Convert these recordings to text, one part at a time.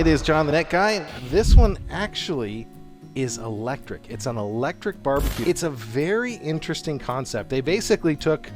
it is John the Net Guy. This one actually is electric. It's an electric barbecue. It's a very interesting concept. They basically took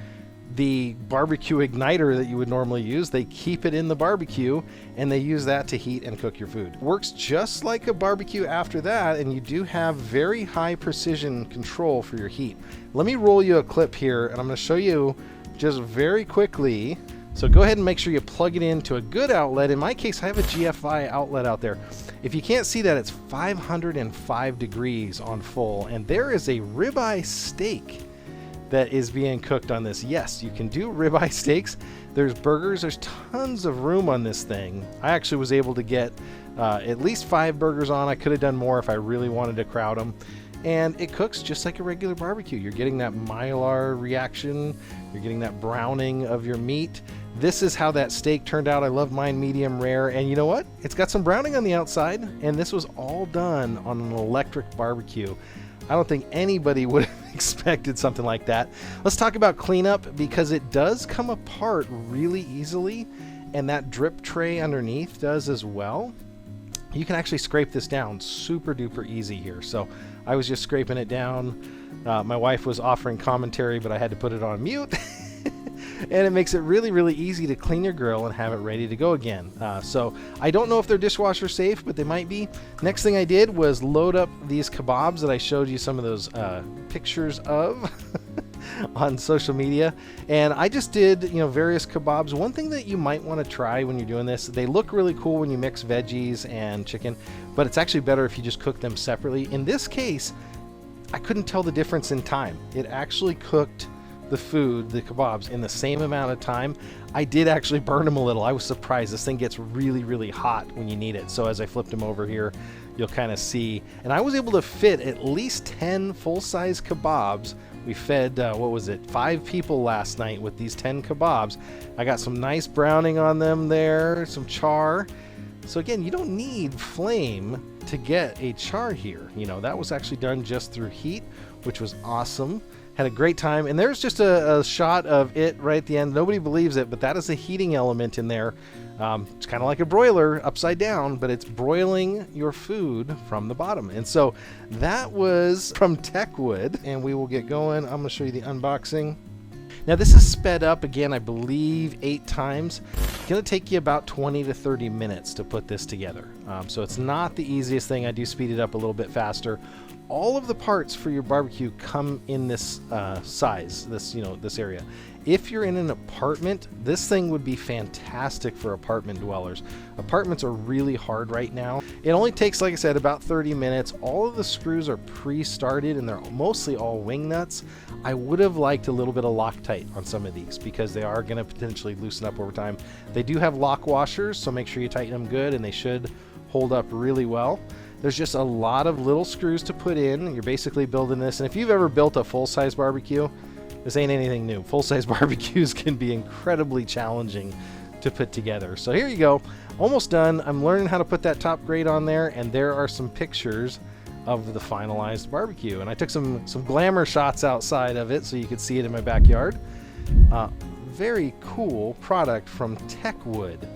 the barbecue igniter that you would normally use, they keep it in the barbecue, and they use that to heat and cook your food. Works just like a barbecue after that, and you do have very high precision control for your heat. Let me roll you a clip here, and I'm going to show you just very quickly. So go ahead and make sure you plug it into a good outlet. In my case, I have a GFI outlet out there. If you can't see that, it's 505 degrees on full, and there is a ribeye steak that is being cooked on this. Yes, you can do ribeye steaks. There's burgers. There's tons of room on this thing. I actually was able to get at least 5 burgers on. I could have done more if I really wanted to crowd them. And it cooks just like a regular barbecue. You're getting that Maillard reaction. You're getting that browning of your meat. This is how that steak turned out. I love mine medium rare. And you know what? It's got some browning on the outside. And this was all done on an electric barbecue. I don't think anybody would have expected something like that. Let's talk about cleanup, because it does come apart really easily, and that drip tray underneath does as well. You can actually scrape this down super duper easy here. So I was just scraping it down. My wife was offering commentary, but I had to put it on mute. And it makes it really, really easy to clean your grill and have it ready to go again. So I don't know if they're dishwasher safe, but they might be. Next thing I did was load up these kebabs that I showed you some of those pictures of on social media. And I just did, various kebabs. One thing that you might want to try when you're doing this, they look really cool when you mix veggies and chicken, but it's actually better if you just cook them separately. In this case, I couldn't tell the difference in time. It actually cooked the food, the kebabs, in the same amount of time. I did actually burn them a little. I was surprised. This thing gets really, really hot when you need it. So as I flipped them over here, you'll kind of see. And I was able to fit at least 10 full-size kebabs. We fed, 5 people last night with these 10 kebabs. I got some nice browning on them there, some char. So again, you don't need flame to get a char here. That was actually done just through heat, which was awesome. Had a great time. And there's just a shot of it right at the end. Nobody believes it, but that is a heating element in there. It's kind of like a broiler upside down, but it's broiling your food from the bottom. And so that was from Techwood, and we will get going. I'm going to show you the unboxing. Now this is sped up again, I believe 8 times. It's going to take you about 20 to 30 minutes to put this together. So it's not the easiest thing. I do speed it up a little bit faster. All of the parts for your barbecue come in this size, this area. If you're in an apartment, this thing would be fantastic for apartment dwellers. Apartments are really hard right now. It only takes, like I said, about 30 minutes. All of the screws are pre-started, and they're mostly all wing nuts. I would have liked a little bit of Loctite on some of these, because they are going to potentially loosen up over time. They do have lock washers, so make sure you tighten them good, and they should hold up really well. There's just a lot of little screws to put in. You're basically building this, and if you've ever built a full-size barbecue, this ain't anything new. Full-size barbecues can be incredibly challenging to put together. So here you go, almost done. I'm learning how to put that top grate on there, and there are some pictures of the finalized barbecue. And I took some glamour shots outside of it so you could see it in my backyard. Very cool product from Techwood.